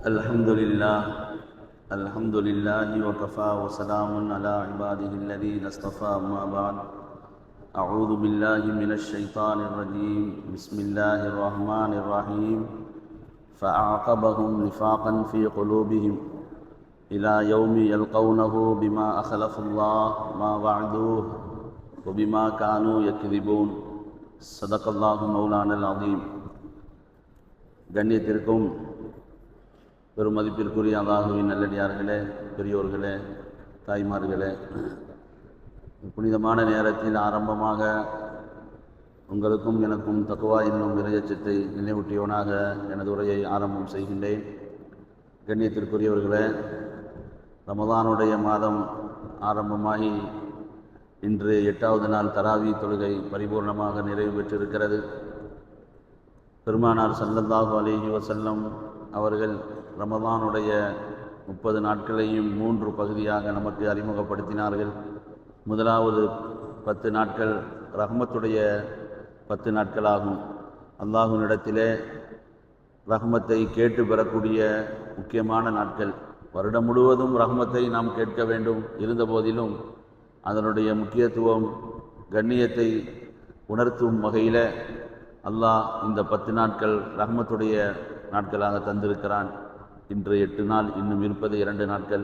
الحمد لله وكفى وسلام على عباده الذين اصطفى. أما بعد، أعوذ بالله من الشيطان الرجيم. بسم الله الرحمن الرحيم. فأعقبهم نفاقا في قلوبهم إلى يوم يلقونه بما أخلفوا الله ما وعدوه وبما كانوا يكذبون. صدق الله مولانا العظيم. கண்ணியத்திற்கும் பெருமதிப்பிற்குரிய அல்லாஹுவின் நல்லடியார்களே, பெரியோர்களே, தாய்மார்களே, புனிதமான நேரத்தில் ஆரம்பமாக உங்களுக்கும் எனக்கும் தக்வா என்னும் இறையச்சத்தை நினைவூட்டியவனாக எனது உரையை ஆரம்பம் செய்கின்றேன். கண்ணியத்திற்குரியவர்களே, ரமதானுடைய மாதம் ஆரம்பமாகி இன்று 8வது நாள் தராவி தொழுகை பரிபூர்ணமாக நிறைவு பெற்றிருக்கிறது. பெருமானார் ஸல்லல்லாஹு அலைஹி வஸல்லம் அவர்கள் ரமதானுடைய 30 நாட்களையும் 3 பகுதியாக நமக்கு அறிமுகப்படுத்தினார்கள். முதலாவது 10 நாட்கள் ரஹ்மத்துடைய 10 நாட்களாகும். அல்லாஹ்வினிடத்திலே ரஹ்மத்தை கேட்டு பெறக்கூடிய முக்கியமான நாட்கள். வருடம் முழுவதும் ரஹ்மத்தை நாம் கேட்க வேண்டும். இருந்த போதிலும் அதனுடைய முக்கியத்துவம், கண்ணியத்தை உணர்த்தும் வகையில் அல்லாஹ் இந்த 10 நாட்கள் ரஹ்மத்துடைய நாட்களாக தந்திருக்கிறான். இன்று 8 நாள், இன்னும் இருப்பது 2 நாட்கள்.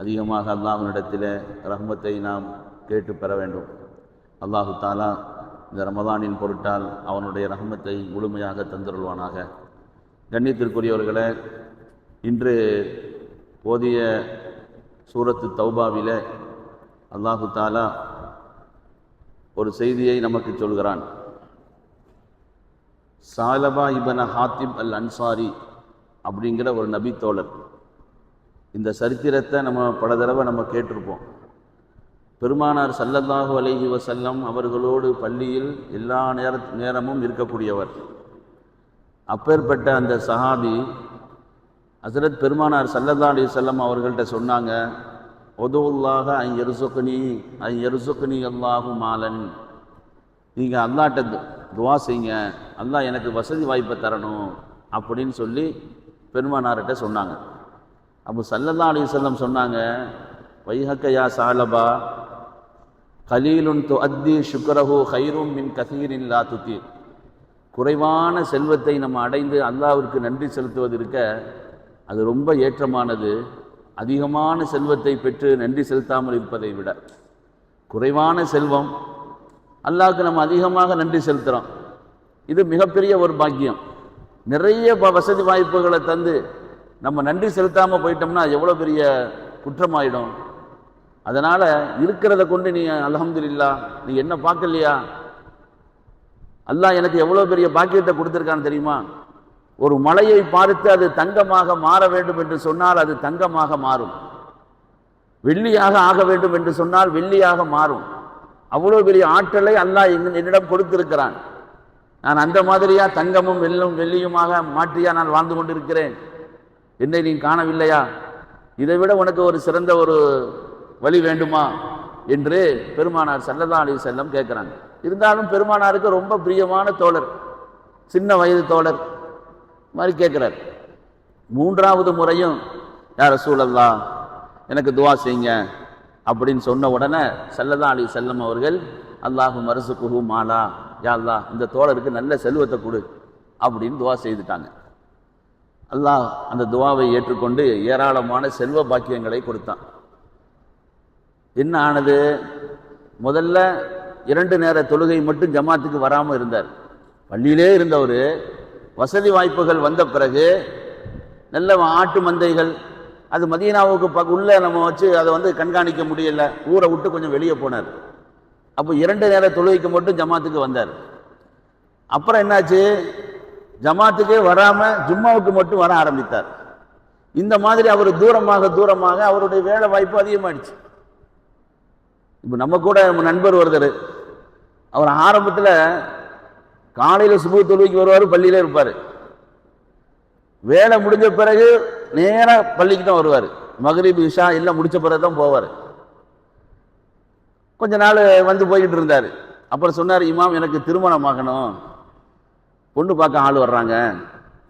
அதிகமாக அல்லாஹ்வினிடத்தில் ரஹ்மத்தை நாம் கேட்டு பெற வேண்டும். அல்லாஹு தாலா இந்த ரமதானின் பொருட்டால் அவனுடைய ரஹ்மத்தை முழுமையாக தந்தருள்வானாக. கண்ணியத்திற்குரியவர்களே, இன்று ஓதிய சூரத்து தௌபாவிலே அல்லாஹு தாலா ஒரு செய்தியை நமக்கு சொல்கிறான். சாலபா இப்ன ஹாத்திப் அல் அன்சாரி அப்படிங்கிற ஒரு நபி தோழர். இந்த சரித்திரத்தை நம்ம பல தடவை நம்ம கேட்டிருப்போம். பெருமானார் ஸல்லல்லாஹு அலைஹி வஸல்லம் அவர்களோடு பள்ளியில் எல்லா நேரமும் இருக்கக்கூடியவர். அப்பேற்பட்ட அந்த சஹாபி ஹஸரத் பெருமானார் ஸல்லல்லாஹு அலைஹி வஸல்லம் அவர்கள்ட்ட சொன்னாங்க, உதுல்லாஹ அன் யர்சுக்னி அல்லாஹு மாலன். நீங்கள் அல்லாஹ்ட்ட துவா செய்யுங்க, அல்லாஹ் எனக்கு வசதி வாய்ப்பை தரணும் அப்படின்னு சொல்லி பெருமானார்கிட்ட சொன்னாங்க. அப்போ ஸல்லல்லாஹு அலைஹி வஸல்லம் சொன்னாங்க, வைஹக்க யா சாலபா கலீலுன் துஅத்தி ஷுக்ரஹு கைரும் மின் கஸீரின் லா துதி. குறைவான செல்வத்தை நம்ம அடைந்து அல்லாஹ்விற்கு நன்றி செலுத்துவது இருக்க, அது ரொம்ப ஏற்றமானது அதிகமான செல்வத்தை பெற்று நன்றி செலுத்தாமல் இருப்பதை விட. குறைவான செல்வம், அல்லாஹ்வுக்கு நம்ம அதிகமாக நன்றி செலுத்துகிறோம், இது மிகப்பெரிய ஒரு பாக்கியம். நிறைய வசதி வாய்ப்புகளை தந்து நம்ம நன்றி செலுத்தாமல் போயிட்டோம்னா எவ்வளோ பெரிய குற்றமாயிடும். அதனால் இருக்கிறத கொண்டு நீ அல்ஹம்துலில்லாஹ், நீ என்ன பார்க்கலையா, அல்லாஹ் எனக்கு எவ்வளோ பெரிய பாக்கியத்தை கொடுத்துருக்கான்னு தெரியுமா. ஒரு மலையை பார்த்து அது தங்கமாக மாற வேண்டும் என்று சொன்னால் அது தங்கமாக மாறும். வெள்ளியாக ஆக வேண்டும் என்று சொன்னால் வெள்ளியாக மாறும். அவ்வளோ பெரிய ஆற்றலை அல்லாஹ் என்னிடம் கொடுத்திருக்கிறான். நான் அந்த மாதிரியா தங்கமும் வெள்ளியுமாக மாற்றியா நான் வாழ்ந்து கொண்டிருக்கிறேன்? என்னை நீ காணவில்லையா? இதை விட உனக்கு ஒரு சிறந்த ஒரு வழி வேண்டுமா என்று பெருமானார் ஸல்லல்லாஹு அலைஹி வஸல்லம் கேட்குறாங்க. இருந்தாலும் பெருமானாருக்கு ரொம்ப பிரியமான தோழர், சின்ன வயது தோழர் மாதிரி கேட்குறார். 3வது முறையும் யா ரசூலல்லாஹ் எனக்கு துவா செய்யுங்க அப்படின்னு சொன்ன உடனே ஸல்லல்லாஹு அலைஹி வஸல்லம் அவர்கள் அல்லாஹு மர்சுகுஹு மாலா, யா அல்லாஹ் இந்த தோழருக்கு நல்ல செல்வத்தை கொடு அப்படின்னு துவா செய்துட்டாங்க. அல்லாஹ் அந்த துவாவை ஏற்றுக்கொண்டு ஏராளமான செல்வ பாக்கியங்களை கொடுத்தான். என்ன ஆனது? முதல்ல 2 நேர தொழுகை மட்டும் ஜமாத்துக்கு வராமல் இருந்தார். பள்ளியிலே இருந்தவர் வசதி வாய்ப்புகள் வந்த பிறகு நல்ல ஆட்டு மந்தைகள், அது மதீனாவுக்கு உள்ள நம்ம வச்சு அதை கண்காணிக்க முடியல, ஊரை விட்டு கொஞ்சம் வெளியே போனார். அப்போ 2 நேர தொழுகைக்கு மட்டும் ஜமாத்துக்கு வந்தார். அப்புறம் என்னாச்சு? ஜமாத்துக்கே வராமல் ஜும்மாவுக்கு மட்டும் வர ஆரம்பித்தார். இந்த மாதிரி அவர் தூரமாக அவருடைய வேலை வாய்ப்பு அதிகமாகிடுச்சு. இப்போ நம்ம கூட நம்ம நண்பர் ஒருத்தர், அவர் ஆரம்பத்தில் காலையில் சுபு தொழுகைக்கு வருவார், பள்ளியிலே இருப்பார். வேலை முடிஞ்ச பிறகு நேராக பள்ளிக்கு தான் வருவார். மக்ரிப் இஷா எல்லாம் முடிச்ச பிறகு தான் போவார். கொஞ்ச நாள் போய்கிட்டு இருந்தார். அப்புறம் சொன்னார், இமாம் எனக்கு திருமணம் ஆகணும், பொண்ணு பார்க்க ஆள் வர்றாங்க,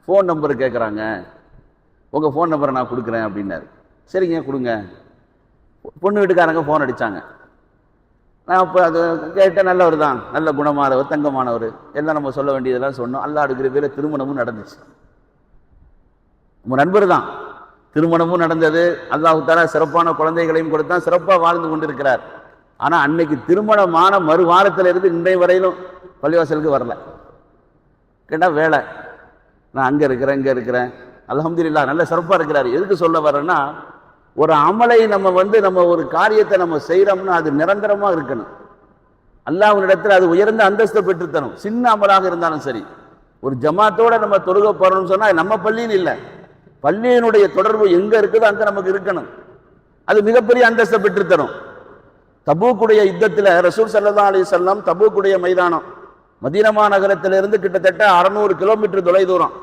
ஃபோன் நம்பர் கேட்குறாங்க, உங்கள் ஃபோன் நம்பரை நான் கொடுக்குறேன் அப்படின்னாரு. சரிங்க கொடுங்க. பொண்ணு வீட்டுக்காரங்க ஃபோன் அடித்தாங்க. நான் அப்போ அது கேட்டேன். நல்லவர் தான், நல்ல குணமானவர், தங்கமானவர், எல்லாம் நம்ம சொல்ல வேண்டியதெல்லாம் சொன்னோம். அல்லாஹ் அடுக்கிற பேரில் திருமணமும் நடந்துச்சு. நம்ம நண்பர் தான், திருமணமும் நடந்தது. அல்லாஹ் தஆலா சிறப்பான குழந்தைகளையும் கொடுத்தான், சிறப்பாக வாழ்ந்து கொண்டிருக்கிறார். ஆனால் அன்னைக்கு திருமணமான மறு வாரத்திலிருந்து இன்றைய வரையிலும் பள்ளிவாசலுக்கு வரல. கேட்டால் வேலை, நான் அங்கே இருக்கிறேன் இங்கே இருக்கிறேன். அல்ஹம்துலில்லாஹ் நல்ல சிறப்பாக இருக்கிறார். எதுக்கு சொல்ல வரேன்னா, ஒரு அமலை நம்ம ஒரு காரியத்தை நம்ம செய்கிறோம்னா அது நிரந்தரமாக இருக்கணும். அல்லாஹ்விடத்தில் அது உயர்ந்த அந்தஸ்தை பெற்றுத்தரும். சின்ன அமலாக இருந்தாலும் சரி. ஒரு ஜமாத்தோட நம்ம தொழுக போறோம்னு சொன்னால் நம்ம பள்ளின்னு இல்லை, பள்ளியினுடைய தொடர்பு எங்கே இருக்குதோ அங்கே நமக்கு இருக்கணும். அது மிகப்பெரிய அந்தஸ்தை பெற்றுத்தரும். தபூக்குடைய யுத்தத்தில் ரசூல் ஸல்லல்லாஹு அலைஹி வஸல்லம் தபூக்குடைய மைதானம் மதீனா நகரத்திலிருந்து கிட்டத்தட்ட 600 கிலோமீட்டர் தொலை தூரம்.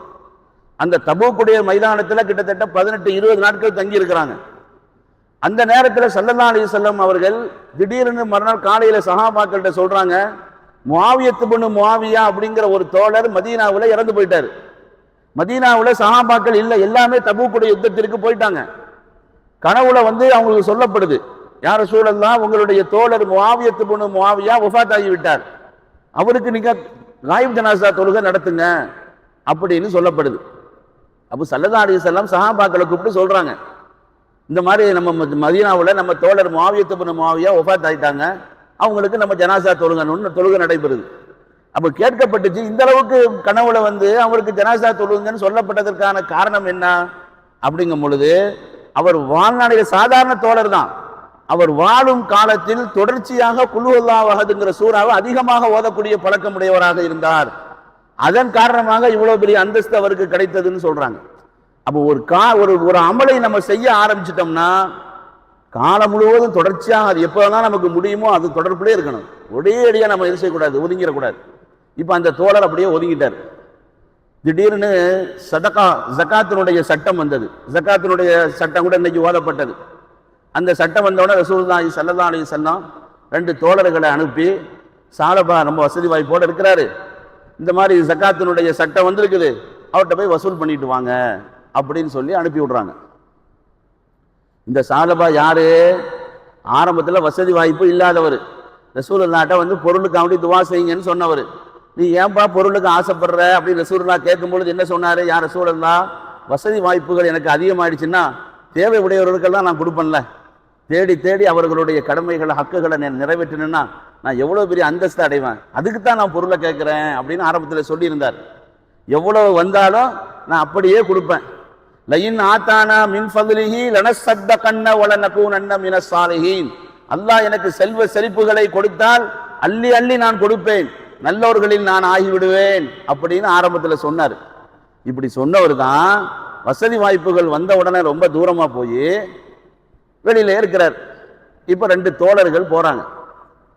அந்த தபூக்குடைய மைதானத்தில் கிட்டத்தட்ட 18-20 நாட்கள் தங்கி இருக்கிறாங்க. அந்த நேரத்தில் ஸல்லல்லாஹு அலைஹி வஸல்லம் அவர்கள் திடீர்னு மறுநாள் காலையில் சஹாபாக்கள்கிட்ட சொல்றாங்க, முஆவியத் இப்னு முஆவியா அப்படிங்கிற ஒரு தோழர் மதீனாவில் இறந்து போயிட்டார். மதீனாவில் சஹாபாக்கள் இல்லை, எல்லாமே தபூக்குடைய யுத்தத்திற்கு போயிட்டாங்க. கனவுல அவங்களுக்கு சொல்லப்படுது, யா ரசூலல்லாஹ் உங்களுடைய தோழர் முஆவியத் இப்னு முஆவியா வஃபாத் ஆகிவிட்டார், அவருக்கு நீங்க காயிப் ஜனாஸா தொழுகை நடத்துங்க அப்படின்னு சொல்லப்படுது. அப்போ ஸல்லல்லாஹு அலைஹி வஸல்லம் சஹாபாக்களை கூப்பிட்டு சொல்றாங்க, இந்த மாதிரி நம்ம மதீனாவில் நம்ம தோழர் முஆவியத் இப்னு முஆவியா வஃபாத் ஆயிட்டாங்க, அவங்களுக்கு நம்ம ஜனாஸா தொழுகை நடைபெறுது. அப்போ கேட்கப்பட்டுச்சு, இந்த அளவுக்கு கனவுல அவருக்கு ஜனாஸா தொழுங்கன்னு சொல்லப்பட்டதற்கான காரணம் என்ன அப்படிங்கும் பொழுது, அவர் வாழ்நாளில் சாதாரண தோழர் தான். அவர் வாழும் காலத்தில் தொடர்ச்சியாக குல் ஹுவல்லாஹு அஹதுங்கிற சூறாவை அதிகமாக ஓதக்கூடிய பழக்கம் உடையவராக இருந்தார். அதன் காரணமாக இவ்வளவு பெரிய அந்தஸ்து அவருக்கு கிடைத்ததுன்னு சொல்றாங்க. அப்போ ஒரு அமலை நம்ம செய்ய ஆரம்பிச்சிட்டோம்னா காலம் முழுவதும் தொடர்ச்சியாக அது எப்போதான் நமக்கு முடியுமோ அது தொடர்புலேயே இருக்கணும். ஒரே அடியா நம்ம இது செய்யக்கூடாது, ஒதுங்கிடக்கூடாது. இப்போ அந்த தோழர் அப்படியே ஒதுங்கிட்டார். திடீர்னு ஜகாத்தினுடைய சட்டம் வந்தது. ஜகாத்தினுடைய சட்டம் கூட இன்னைக்கு ஓதப்பட்டது. அந்த சட்டம் வந்தவுடனே ரசூலுல்லாஹி ஸல்லல்லாஹு அலைஹி வஸல்லம் 2 தோழர்களை அனுப்பி, சாலபா ரொம்ப வசதி வாய்ப்போடு இருக்கிறாரு, இந்த மாதிரி ஜகாத்தினுடைய சட்டம் வந்திருக்குது, அவர்கிட்ட போய் வசூல் பண்ணிட்டு வாங்க அப்படின்னு சொல்லி அனுப்பி விடுறாங்க. இந்த சாலபா யாரு? ஆரம்பத்தில் வசதி வாய்ப்பு இல்லாதவர். ரசூலுல்லாஹ்ட்ட பொருளுக்காண்டி துவா செய்யுங்கன்னு சொன்னவர். நீ ஏன்பா பொருளுக்கு ஆசைப்படுற அப்படின்னு ரசூலுல்லாஹ் கேட்கும்பொழுது என்ன சொன்னாரு? யார் ரசூலுல்லாஹ், வசதி வாய்ப்புகள் எனக்கு அதிகமாயிடுச்சுன்னா தேவை உடையவர்களுக்கெல்லாம் நான் கொடுப்பேன்ல, தேடி தேடி அவர்களுடைய கடமைகளை ஹக்குகளை நிறைவேற்றணும்னா நான் எவ்வளோ பெரிய அந்தஸ்து அடைவேன், அதுக்கு தான் நான் பொருளை கேட்குறேன் அப்படின்னு ஆரம்பத்தில் சொல்லியிருந்தார். எவ்வளோ வந்தாலும் நான் அப்படியே கொடுப்பேன். லயின் ஆத்தானா மின் ஃபத்லிஹி லனஸத்தகன்ன வலனகூனன்ன மினஸ் ஸாலிஹீன். அல்லாஹ் எனக்கு செல்வ செழிப்புகளை கொடுத்தால் அள்ளி அள்ளி நான் கொடுப்பேன், நல்லவர்களில் நான் ஆகிவிடுவேன் அப்படின்னு ஆரம்பத்தில் சொன்னார். இப்படி சொன்னவர் தான் வசதி வாய்ப்புகள் வந்த உடனே ரொம்ப தூரமாக போய் வெளியில இருக்கிறார். இப்போ 2 தோழர்கள் போறாங்க.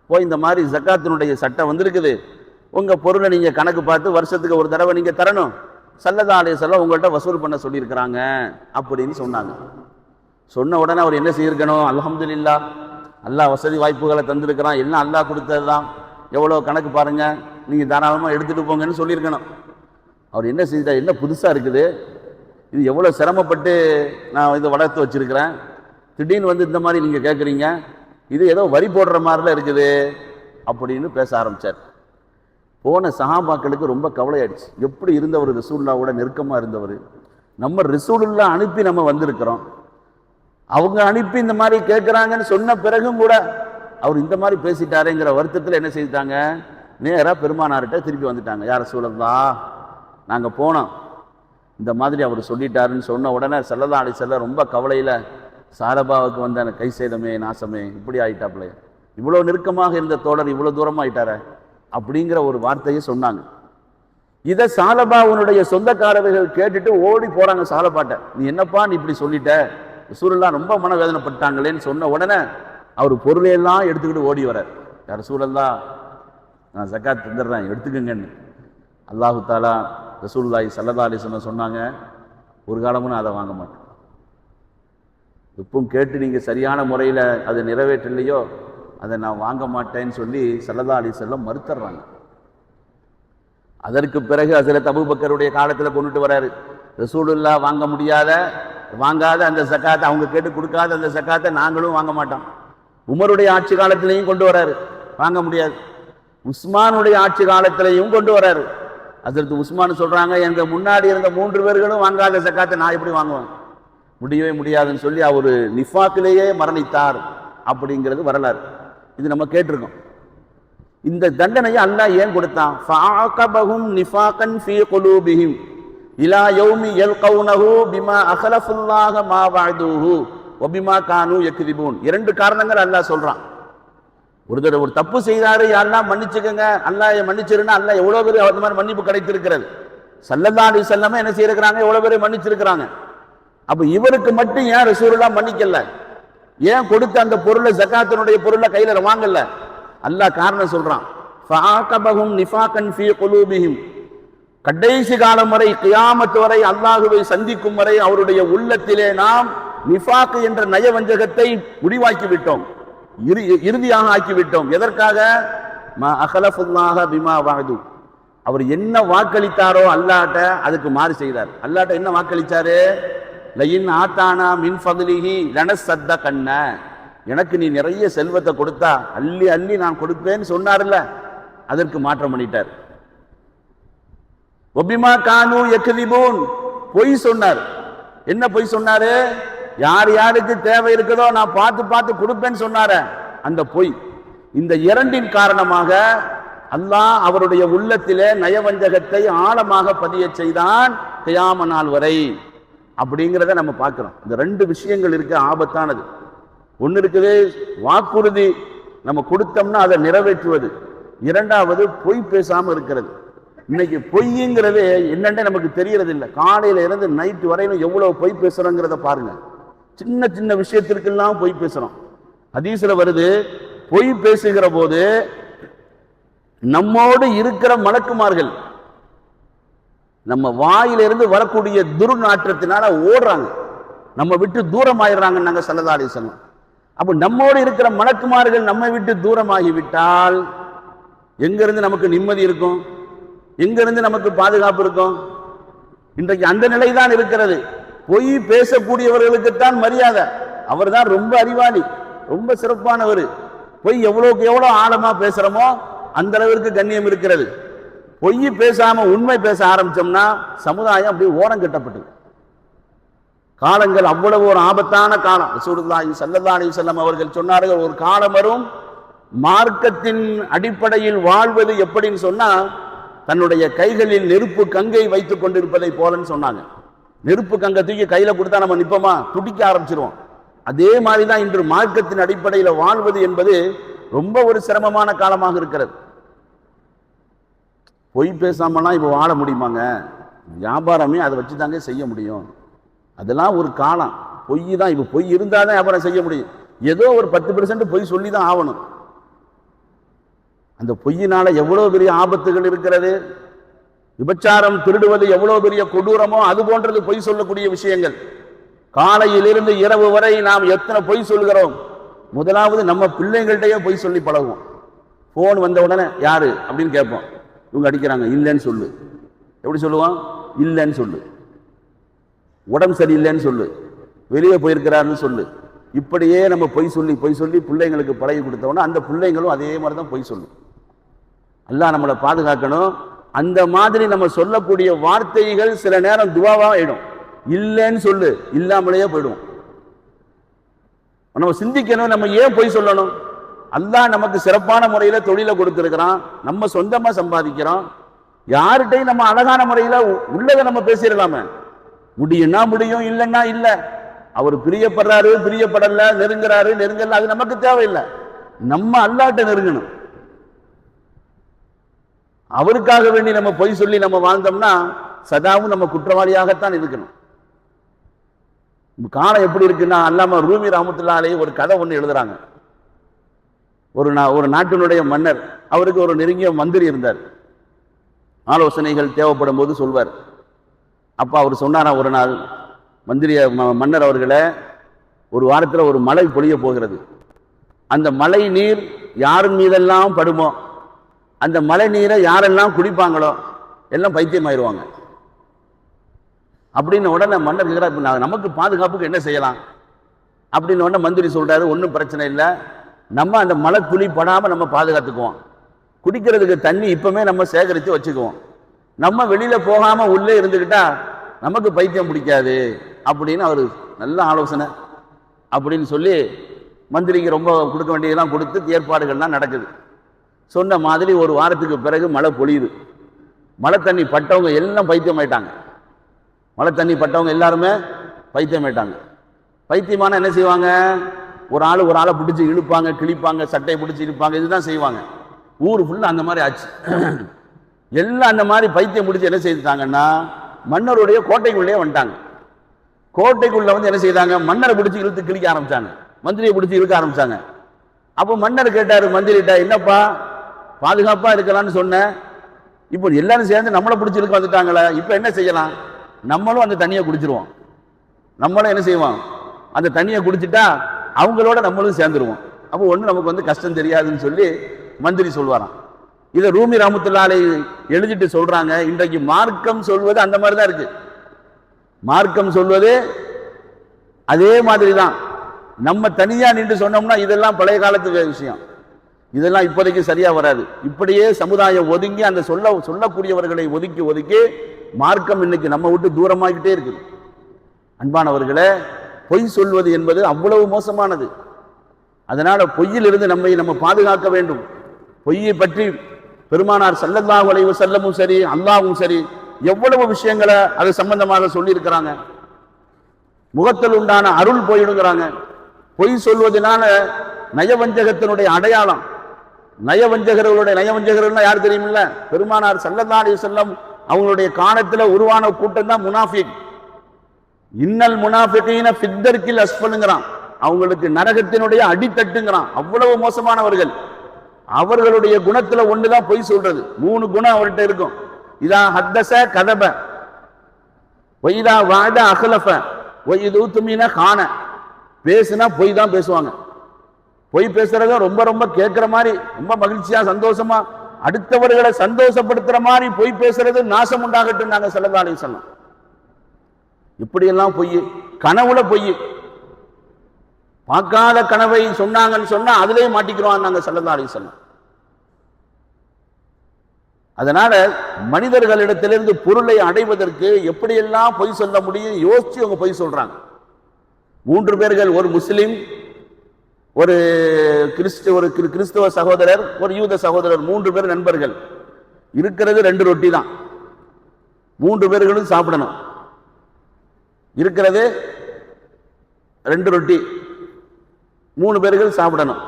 போய் இந்த மாதிரி ஜக்காத்தினுடைய சட்டம் வந்திருக்குது, உங்க பொருளை நீங்க கணக்கு பார்த்து வருஷத்துக்கு ஒரு தடவை நீங்க தரணும், ஸல்லல்லாஹு அலைஹி வஸல்லம் உங்கள்கிட்ட வசூல் பண்ண சொல்லியிருக்கிறாங்க அப்படின்னு சொன்னாங்க. சொன்ன உடனே அவர் என்ன செய்யிருக்கணும்? அல்ஹம்துலில்லாஹ், அல்லாஹ் வசதி வாய்ப்புகளை தந்திருக்கிறான், எல்லாம் அல்லாஹ் கொடுத்தது தான், எவ்வளோ கணக்கு பாருங்க, நீங்க தாராளமாக எடுத்துட்டு போங்கன்னு சொல்லியிருக்கணும். அவர் என்ன செஞ்சிட்டார்? என்ன புதுசா இருக்குது இது, எவ்வளோ சிரமப்பட்டு நான் இதை வளர்த்து வச்சிருக்கிறேன், திடீர்னு இந்த மாதிரி நீங்கள் கேட்குறீங்க, இது ஏதோ வரி போடுற மாதிரிலாம் இருக்குது அப்படின்னு பேச ஆரம்பித்தார். போன சஹாபாக்களுக்கு ரொம்ப கவலையாயிடுச்சு. எப்படி இருந்தவர், ரசூலுல்லாஹ்வோட நெருக்கமாக இருந்தவர், நம்ம ரசூலுல்லாஹ் அனுப்பி நம்ம வந்திருக்கிறோம், அவங்க அனுப்பி இந்த மாதிரி கேட்குறாங்கன்னு சொன்ன பிறகும் கூட அவர் இந்த மாதிரி பேசிட்டாருங்கிற வருத்தத்தில் என்ன செய்தாங்க? நேராக பெருமானார்கிட்ட திருப்பி வந்துட்டாங்க. யார் ரசூலுல்லாஹ், நாங்கள் போனோம், இந்த மாதிரி அவர் சொல்லிட்டாருன்னு சொன்ன உடனே ஸல்லல்லாஹு அலைஹி வஸல்லம் ரொம்ப கவலையில், சாலபாவுக்கு அந்த கை சேதமே நாசமே இப்படி ஆயிட்டாப்ல, இவ்வளோ நெருக்கமாக இருந்த தோழர் இவ்வளோ தூரமாக ஆயிட்டார அப்படிங்கிற ஒரு வார்த்தையை சொன்னாங்க. இதை சாலபாவுனுடைய சொந்தக்காரர்கள் கேட்டுட்டு ஓடி போறாங்க சாலபாட்ட. நீ என்னப்பா நீ இப்படி சொல்லிட்ட, ரசூலுல்லாஹ் ரொம்ப மனவேதனைப்பட்டாங்களேன்னு சொன்ன உடனே அவர் பொருளையெல்லாம் எடுத்துக்கிட்டு ஓடி வர, யார் ரசூலுல்லாஹ் நான் ஜக்காத் தந்துடுறேன் எடுத்துக்கங்கன்னு. அல்லாஹு தாலா ரசூலுல்லாஹி ஸல்லல்லாஹு அலைஹி வஸல்லம் சொன்னாங்க, ஒரு காலமும் நான் அதை வாங்க மாட்டேன். இப்பவும் கேட்டு நீங்கள் சரியான முறையில் அதை நிறைவேற்றலையோ அதை நான் வாங்க மாட்டேன்னு சொல்லி ஸல்லல்லாஹு அலைஹி வஸல்லம் மறுத்துறாங்க. அதற்கு பிறகு ஹஸரத் அபூபக்கருடைய காலத்தில் கொண்டுட்டு வராரு. ரசூலுல்லாஹ் வாங்க முடியாத வாங்காத அந்த சக்காத்தை, அவங்க கேட்டு கொடுக்காத அந்த சக்காத்தை நாங்களும் வாங்க மாட்டோம். உமருடைய ஆட்சி காலத்திலையும் கொண்டு வராரு, வாங்க முடியாது. உஸ்மானுடைய ஆட்சி காலத்திலையும் கொண்டு வராரு. அதற்கு உஸ்மான் சொல்றாங்க, எங்க முன்னாடி இருந்த 3 பேர்களும் வாங்காத சக்காத்தை நான் எப்படி வாங்குவேன், முடியவே முடியாதுன்னு சொல்லி அவர் நிஃபாக்கிலேயே மரணித்தார் அப்படிங்கிறது வரலாறு. இது நம்ம கேட்டிருக்கோம். இந்த தண்டனையை அல்லாஹ் ஏன் கொடுத்தான்? ஃபஅகபஹும் நிஃபாகன் ஃபீ குலூபிஹிம் இலா யௌமி யல்கௌனஹு பிமா அஹலஃபுல்லாஹ மா வஅதுஹு வ பிமா கானூ யக்திபூன். 2 காரணங்கள் அல்லாஹ் சொல்றான். ஒரு தப்பு செய்தாரு, யாரெல்லாம் மன்னிச்சுக்கங்க, அல்லாஹ் மன்னிச்சிருன்னா அல்லாஹ் எவ்வளவு பேர் அந்த மாதிரி மன்னிப்பு கிடைத்திருக்கிறது. ஸல்லல்லாஹு அலைஹி வஸல்லம் என்ன செய்யிருக்கிறாங்க, எவ்வளவு பேரை மன்னிச்சிருக்கிறாங்க. அப்ப இவருக்கு மட்டும் ஏன் ரசூலுல்லாஹ் மன்னிக்கல? ஏன் கொடுத்த அந்த பொருளை, ஜகாத்தினுடைய பொருளை கையில வாங்கல? அல்லாஹ் காரணம் சொல்றான். ஃபஅகபஹும் நிஃபாகன் ஃபீ குலூபிஹிம். கடைசி காலம் வரை, கியாமத் வரை, அல்லாஹுவை சந்திக்கும் வரை அவருடைய உள்ளத்திலே நாம் நிஃபாக் என்ற நயவஞ்சகத்தை முடிவாக்கி விட்டோம், இறுதியாக ஆக்கிவிட்டோம். எதற்காக? மா அஹலஃபுல்லாஹ பிமா வஅது. அவர் என்ன வாக்களித்தாரோ அல்லாஹ்ட்ட அதுக்கு மாறு செய்தார். அல்லாஹ்ட்ட என்ன வாக்களிச்சாரு? லயின் ஆத்தானா மின் ஃபத்லிஹி லனஸத்தகன்ன. எனக்கு நீ நிறைய செல்வத்தை கொடுத்தா அள்ளி அள்ளி நான் கொடுப்பேன்னு சொன்னார்ல, அதற்கு மாற்றம் பண்ணிட்டார். வபிமா கானூ யக்திபூன். பொய் சொன்னார். என்ன பொய் சொன்னாரு? யார் யாருக்கு தேவை இருக்குதோ நான் பார்த்து பார்த்து கொடுப்பேன்னு சொன்னார, அந்த பொய். இந்த 2 காரணமாக அல்லாஹ் அவருடைய உள்ளத்திலே நயவஞ்சகத்தை ஆழமாக பதிய செய்தான் கியாம நாள் வரை. அப்படிங்கிறத நம்ம பார்க்கிறோம். இந்த 2 விஷயங்கள் இருக்கு, ஆபத்தானது. ஒன்று இருக்குது வாக்குறுதி, நம்ம கொடுத்தோம்னா அதை நிறைவேற்றுவது. 2வது பொய் பேசாம இருக்கிறது. இன்னைக்கு பொய்ங்கிறது என்னன்னு நமக்கு தெரியறது இல்லை. காலையில இருந்து நைட்டு வரையிலும் எவ்வளவு பொய் பேசுறோங்கிறத பாருங்க. சின்ன சின்ன விஷயத்திற்கெல்லாம் பொய் பேசுறோம். ஹதீஸ்ல வருது, பொய் பேசுகிற போது நம்மோடு இருக்கிற மலக்குமார்கள் நம்ம வாயிலிருந்து வரக்கூடிய துர்நாற்றத்தினால ஓடுறாங்க, நம்ம விட்டு தூரம் ஆயிடுறாங்க. நாங்க ஸல்லல்லாஹு அலைஹி வஸல்லம். அப்ப நம்மோடு இருக்கிற மலக்குமார்கள் நம்மை விட்டு தூரமாகிவிட்டால் எங்கிருந்து நமக்கு நிம்மதி இருக்கும்? எங்கிருந்து நமக்கு பாதுகாப்பு இருக்கும்? இன்றைக்கு அந்த நிலைதான் இருக்கிறது. பொய் பேசக்கூடியவர்களுக்குத்தான் மரியாதை. அவர் தான் ரொம்ப அறிவாளி, ரொம்ப சிறப்பானவர். பொய் எவ்வளவுக்கு எவ்வளவு ஆழமா பேசுறோமோ அந்த அளவிற்கு கண்ணியம் இருக்கிறது. பொய் பேசாம உண்மை பேச ஆரம்பிச்சோம்னா சமுதாயம் அப்படி ஓரம் கட்டப்பட்டது. காலங்கள் அவ்வளவு ஒரு ஆபத்தான காலம். ரசூலுல்லாஹி ஸல்லல்லாஹு அலைஹி வஸல்லம் அவர்கள் சொன்னார்கள், ஒரு காலம் வரும் மார்க்கத்தின் அடிப்படையில் வாழ்வது எப்படின்னு சொன்னா, தன்னுடைய கைகளில் நெருப்பு கங்கை வைத்துக் கொண்டிருப்பதை போலன்னு சொன்னாங்க. நெருப்பு கங்கை தூக்கி கையில கொடுத்தா நம்ம நிப்போமா? துடிக்க ஆரம்பிச்சிருவோம். அதே மாதிரிதான் இன்று மார்க்கத்தின் அடிப்படையில் வாழ்வது என்பது ரொம்ப ஒரு சிரமமான காலமாக இருக்கிறது. பொய் பேசாமலாம் இப்போ வாழ முடியுமாங்க? வியாபாரமே அதை வச்சு தாங்க செய்ய முடியும். அதெல்லாம் ஒரு காலம். பொய் தான். இப்போ பொய் இருந்தால் தான் வியாபாரம் செய்ய முடியும். ஏதோ ஒரு 10% பொய் சொல்லி தான் ஆகணும். அந்த பொய்யினால எவ்வளோ பெரிய ஆபத்துகள் இருக்கிறது. விபச்சாரம், திருடுவது எவ்வளோ பெரிய கொடூரமோ அது போன்றது பொய் சொல்லக்கூடிய விஷயங்கள். காலையிலிருந்து இரவு வரை நாம் எத்தனை பொய் சொல்கிறோம். முதலாவது நம்ம பிள்ளைங்கள்டையே பொய் சொல்லி பழகுவோம். ஃபோன் வந்த உடனே யாரு அப்படின்னு கேட்போம். இவங்க அடிக்கிறாங்க, இல்லைன்னு சொல்லு. எப்படி சொல்லுவான்? இல்லைன்னு சொல்லு. உடம்பு சரியில்லைன்னு சொல்லு. வெளியே போயிருக்கிறாருன்னு சொல்லு. இப்படியே நம்ம பொய் சொல்லி பிள்ளைங்களுக்கு பழகி கொடுத்தோன்னா அந்த பிள்ளைங்களும் அதே மாதிரி தான் பொய் சொல்லும். அல்லாஹ் நம்மளை பாதுகாக்கணும். அந்த மாதிரி நம்ம சொல்லக்கூடிய வார்த்தைகள் சில நேரம் துவாவா ஆயிடும். இல்லைன்னு சொல்லு, இல்லாமலேயே போயிடும். நம்ம சிந்திக்கணும், நம்ம ஏன் பொய் சொல்லணும்? அல்லாஹ் நமக்கு சிறப்பான முறையில தொழிலை கொடுத்திருக்கிறான், நம்ம சொந்தமா சம்பாதிக்கிறோம். யார்கிட்டையும் நம்ம அழகான முறையில உள்ளதை நம்ம பேசிடலாமே. முடியும்னா முடியும், இல்லைன்னா இல்ல. அவர் பிரியப்படுறாரு, பிரியப்படல, நெருங்குறாரு, நெருங்கல, அது நமக்கு தேவையில்லை. நம்ம அல்லாஹ்ட்ட நெருங்கணும். அவருக்காக வேண்டி நம்ம பொய் சொல்லி நம்ம வாழ்ந்தோம்னா சதாவும் நம்ம குற்றவாளியாகத்தான் இருக்கணும். காலம் எப்படி இருக்குன்னா, அல்லாம ரூமி ரஹ்மத்துல்லாஹி அலைஹி ஒரு கதை ஒன்று எழுதுறாங்க. ஒரு நாட்டினுடைய மன்னர், அவருக்கு ஒரு நெருங்கிய மந்திரி இருந்தார். ஆலோசனைகள் தேவைப்படும் போது சொல்வார். அப்ப அவர் சொன்னாரா, ஒரு நாள் மன்னர் அவர்களை, ஒரு வாரத்தில் ஒரு மழை பொழிய போகிறது. அந்த மழை நீர் யாரின் மீதெல்லாம் படுமோ, அந்த மழை நீரை யாரெல்லாம் குடிப்பாங்களோ எல்லாம் பைத்தியமாயிருவாங்க. அப்படின்னு உடனே மன்னர் கேட்கிறார், நமக்கு பாதுகாப்புக்கு என்ன செய்யலாம் அப்படின்னு உடனே மந்திரி சொல்றாரு, ஒன்றும் பிரச்சனை இல்லை, நம்ம அந்த மழை துளி படாமல் நம்ம பாதுகாத்துக்குவோம், குடிக்கிறதுக்கு தண்ணி இப்பவுமே நம்ம சேகரித்து வச்சுக்குவோம், நம்ம வெளியில போகாம உள்ளே இருந்துக்கிட்டா நமக்கு பைத்தியம் பிடிக்காது அப்படின்னு அவர் நல்ல ஆலோசனை அப்படின்னு சொல்லி மந்திரிக்கு ரொம்ப கொடுக்க வேண்டியதெல்லாம் கொடுத்து ஏற்பாடுகள்லாம் நடக்குது. சொன்ன மாதிரி ஒரு வாரத்துக்கு பிறகு மழை பொழியுது. மழை தண்ணி பட்டவங்க எல்லாம் பைத்தியம் ஆயிட்டாங்க. மழை தண்ணி பட்டவங்க எல்லாருமே பைத்தியம் ஆயிட்டாங்க. பைத்தியமான என்ன செய்வாங்க, ஒரு ஆளை பிடிச்சி இழுப்பாங்க, கிழிப்பாங்க, சட்டையை பிடிச்சி இழுப்பாங்க, இதுதான் செய்வாங்க. ஊர் ஃபுல்லா அந்த மாதிரி ஆச்சு. எல்லாம் அந்த மாதிரி பைத்தியம் பிடிச்சி என்ன செய்தாங்கன்னா மன்னருடைய கோட்டைக்குள்ளே வந்துட்டாங்க. கோட்டைக்குள்ள வந்து என்ன செய்தாங்க, மன்னரை பிடிச்சி இழுத்து கிழிக்க ஆரம்பிச்சாங்க, மந்திரியை பிடிச்சி இழுக்க ஆரம்பிச்சாங்க. அப்போ மன்னர் கேட்டாரு மந்திரிட்ட, என்னப்பா பாதுகாப்பா இருக்கலாம்னு சொன்னேன், இப்போ எல்லாரும் சேர்ந்து நம்மளை பிடிச்சி இழுக்க வந்துட்டாங்களே, இப்போ என்ன செய்யலாம், நம்மளும் அந்த தண்ணியை குடிச்சிருவோம், நம்மளும் என்ன செய்வோம் அந்த தண்ணியை குடிச்சிட்டா அவங்களோட நம்மளும் சேர்ந்துருவோம், அப்போ ஒன்றும் நமக்கு வந்து கஷ்டம் தெரியாதுன்னு சொல்லி மந்திரி சொல்வாராம். இதை ரூமி ரஹ்மத்துல்லாஹி எழுதிட்டு சொல்றாங்க, இன்றைக்கு மார்க்கம் சொல்வது அந்த மாதிரி தான் இருக்கு. மார்க்கம் சொல்வது அதே மாதிரி தான். நம்ம தனியா நின்று சொன்னோம்னா இதெல்லாம் பழைய காலத்து விஷயம், இதெல்லாம் இப்போதைக்கு சரியா வராது. இப்படியே சமுதாயம் ஒதுங்கி அந்த சொல்லக்கூடியவர்களை ஒதுக்கி மார்க்கம் இன்னைக்கு நம்ம விட்டு தூரமாகிட்டே இருக்குது. அன்பானவர்களே, பொய் சொல்வது என்பது அவ்வளவு மோசமானது. அதனால பொய்யிலிருந்து நம்ம பாதுகாக்க வேண்டும். பொய்யை பற்றி பெருமானார் ஸல்லல்லாஹு அலைஹி வஸல்லமும் சரி அல்லாஹ்வும் சரி எவ்வளவு விஷயங்களை அது சம்பந்தமாக சொல்லி இருக்கிறாங்க. முகத்தில் உண்டான அருள் போயிடுங்கிறாங்க. பொய் சொல்வதனால நயவஞ்சகத்தினுடைய அடையாளம். நயவஞ்சகர்கள் யார் தெரியுமில்ல, பெருமானார் ஸல்லல்லாஹு அலைஹி வஸல்லம் அவங்களுடைய காலத்தில் உருவான கூட்டம் தான் முனாஃபிக். இன்னல் முனாஃபிகீன ஃபித்தர்கில் அஸ்ஃபலுங்கிறான், அவங்களுக்கு நரகத்தினுடைய அடித்தட்டுங்கிறான். அவ்வளவு மோசமானவர்கள். அவர்களுடைய குணத்துல ஒண்ணுதான் பொய் சொல்றது. 3 குணம் அவர்கிட்ட இருக்கும். இதா ஹத்தஸ கதப வைதா வஅத அஹ்லஃப வைது துமின கான. பேசினா பொய் தான் பேசுவாங்க. பொய் பேசுறத ரொம்ப ரொம்ப கேட்கிற மாதிரி, ரொம்ப மகிழ்ச்சியா சந்தோஷமா அடுத்தவர்களை சந்தோஷப்படுத்துற மாதிரி பொய் பேசுறது நாசம் உண்டாகட்டும் நாங்க ஸல்லல்லாஹு அலைஹி வஸல்லம். இப்படியெல்லாம் பொய். கனவுல பொய், பார்க்காத கனவை சொன்னாங்கன்னு சொன்னா அதிலே மாட்டிக்கிறோம் நாங்க ஸல்லல்லாஹு அலைஹி வஸல்லம். அதனால மனிதர்களிடத்திலிருந்து பொருளை அடைவதற்கு எப்படியெல்லாம் பொய் சொல்ல முடியும் யோசிச்சு அவங்க பொய் சொல்றாங்க. 3 பேர்கள், ஒரு முஸ்லிம், ஒரு கிறிஸ்துவ சகோதரர், ஒரு யூத சகோதரர், 3 பேர் நண்பர்கள். இருக்கிறது 2 ரொட்டி தான். 3 பேர்களும் சாப்பிடணும். இருக்கிறது 2 ரொட்டி, 3 பேர்கள் சாப்பிடணும்.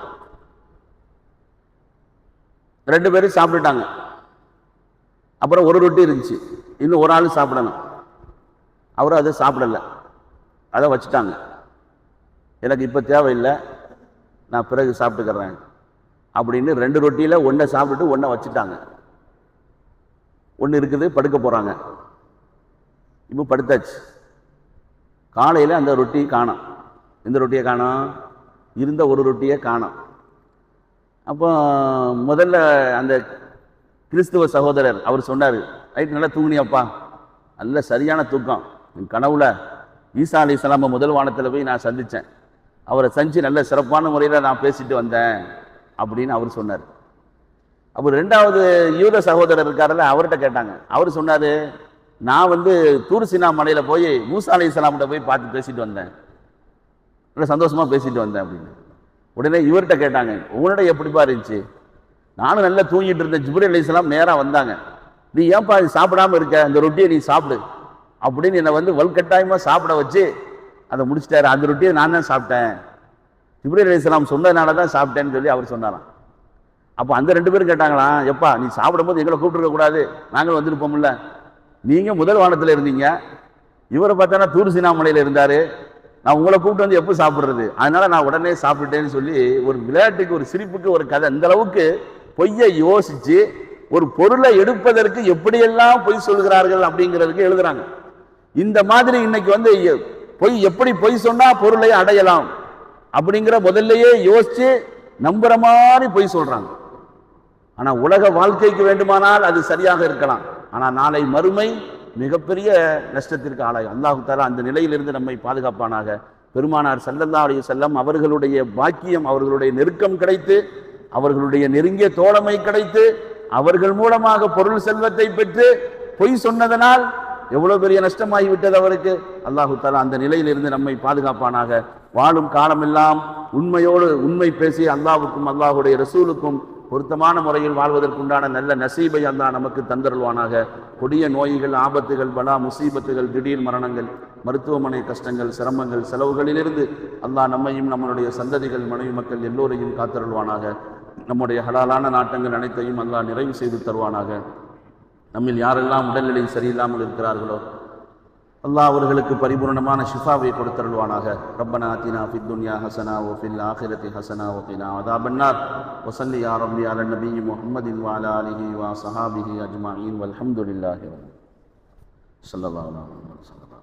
2 பேரும் சாப்பிட்டுட்டாங்க. அப்புறம் ஒரு ரொட்டி இருந்துச்சு, இன்னும் ஒரு ஆள் சாப்பிடணும். அவரும் அதை சாப்பிடல, அதை வச்சுட்டாங்க. எனக்கு இப்போ தேவையில்லை, நான் பிறகு சாப்பிட்டுக்கிறேன் அப்படின்னு 2 ரொட்டியில் 1 சாப்பிட்டு 1 வச்சுட்டாங்க. 1 இருக்குது, படுக்க போகிறாங்க. இப்போ படுத்தாச்சு. காலையில் அந்த ரொட்டி காணோம். இந்த ரொட்டியை காணோம், இருந்த ஒரு ரொட்டியை காணோம். அப்போ முதல்ல அந்த கிறிஸ்துவ சகோதரர் அவர் சொன்னார், ரைட், நல்லா தூங்குனியப்பா, நல்ல சரியான தூக்கம். என் கனவுல ஈசா அலைஹிஸ்ஸலாம் முதல் வானத்தில் போய் நான் சந்தித்தேன், அவரை சந்திச்சு நல்ல சிறப்பான முறையில் நான் பேசிட்டு வந்தேன் அப்படின்னு அவர் சொன்னார். அப்போ 2வது யூத சகோதரர் இருக்காருல்ல, அவர்கிட்ட கேட்டாங்க. அவர் சொன்னார், நான் வந்து தூர் சீனா மலையில் போய் மூசா அலைஹிஸ்ஸலாம்கிட்ட போய் பார்த்து பேசிட்டு வந்தேன், நல்ல சந்தோஷமாக பேசிட்டு வந்தேன் அப்படின்னு. உடனே இவர்கிட்ட கேட்டாங்க, உங்களோட எப்படிப்பா இருந்துச்சு? நானும் நல்லா தூங்கிட்டு இருந்தேன், ஜிப்ரீல் அலைஹிஸ்ஸலாம் நேராக வந்தாங்க, நீ ஏன்பா சாப்பிடாம இருக்க, அந்த ரொட்டியை நீ சாப்பிடு அப்படின்னு என்னை வந்து வல்கட்டாயமாக சாப்பிட வச்சு அதை முடிச்சிட்டாரு. அந்த ரொட்டியை நான் தான் சாப்பிட்டேன், ஜிப்ரீல் அலைஹிஸ்ஸலாம் சொன்னதுனால தான் சாப்பிட்டேன்னு சொல்லி அவர் சொன்னாராம். அப்போ அந்த 2 பேரும் கேட்டாங்களாம், எப்பா நீ சாப்பிடும்போது எங்களை கூப்பிட்டுருக்க கூடாது, நாங்களும் வந்துருப்போம்ல, நீங்கள் முதல் வானத்தில் இருந்தீங்க, இவரை பார்த்தானா தூர் சீனா மலையில் இருந்தார், நான் உங்களை கூப்பிட்டு வந்து எப்போ சாப்பிட்றது, அதனால நான் உடனே சாப்பிட்டுட்டேன்னு சொல்லி ஒரு விளையாட்டுக்கு, ஒரு சிரிப்புக்கு ஒரு கதை. அந்த அளவுக்கு பொய்யை யோசிச்சு ஒரு பொருளை எடுப்பதற்கு எப்படியெல்லாம் பொய் சொல்கிறார்கள் அப்படிங்கிறதுக்கு எழுதுறாங்க. இந்த மாதிரி இன்னைக்கு வந்து பொய், எப்படி பொய் சொன்னா பொருளை அடையலாம் அப்படிங்கிற முதல்லயே யோசிச்சு நம்புற மாதிரி பொய் சொல்றாங்க. ஆனா உலக வாழ்க்கைக்கு வேண்டுமானால் அது சரியாக இருக்கலாம், ஆனா நாளை மறுமை மிகப்பெரிய நஷ்டத்திற்கு ஆளாய். அல்லாஹு தஆலா அந்த நிலையிலிருந்து நம்மை பாதுகாப்பானாக. பெருமானார் ஸல்லல்லாஹு அலைஹி வஸல்லம் அவர்களுடைய பாக்கியம், அவர்களுடைய நெருக்கம் கிடைத்து, அவர்களுடைய நெருங்கிய தோழமை கிடைத்து, அவர்கள் மூலமாக பொருள் செல்வத்தை பெற்று பொய் சொன்னதனால் எவ்வளவு பெரிய நஷ்டமாகிவிட்டது அவருக்கு. அல்லாஹு தஆலா அந்த நிலையிலிருந்து நம்மை பாதுகாப்பானாக. வாழும் காலமெல்லாம் உண்மையோடு உண்மை பேசி அல்லாஹ்வுக்கும் அல்லாஹ்வுடைய ரசூலுக்கும் பொருத்தமான முறையில் வாழ்வதற்குண்டான நல்ல நசீபை அல்லாஹ் நமக்கு தந்தருள்வானாக. கொடிய நோய்கள், ஆபத்துகள், பலா முசீபத்துகள், திடீர் மரணங்கள், மருத்துவமனை கஷ்டங்கள், சிரமங்கள், செலவுகளிலிருந்து அல்லாஹ் நம்மையும் நம்மளுடைய சந்ததிகள், மனைவி மக்கள் எல்லோரையும் காத்தருள்வானாக. நம்முடைய ஹலாலான நாட்டங்கள் அனைத்தையும் அல்லாஹ் நிறைவு செய்து தருவானாக. நம்மில் யாரெல்லாம் உடல்நிலை சரியில்லாமல் இருக்கிறார்களோ அல்லாஹ் அவர்களுக்கு பரிபூர்ணமான ஷிஃபாவை கொடுத்தருள்வானாக. ரப்பனா ஆத்தினா ஃபித் துன்யா ஹஸனா வ ஃபில் ஆখিরাতি ஹஸனா வ கினா அஸாபன்னார். வஸல்லி யா ரப்பி அலா நபியி முஹம்மதின் வ அலா ஆலிஹி வ ஸஹாபிஹி அஜ்மஈன் வல்ஹம்துலில்லாஹி ஸல்லல்லாஹு அலைஹி வஸல்லம்.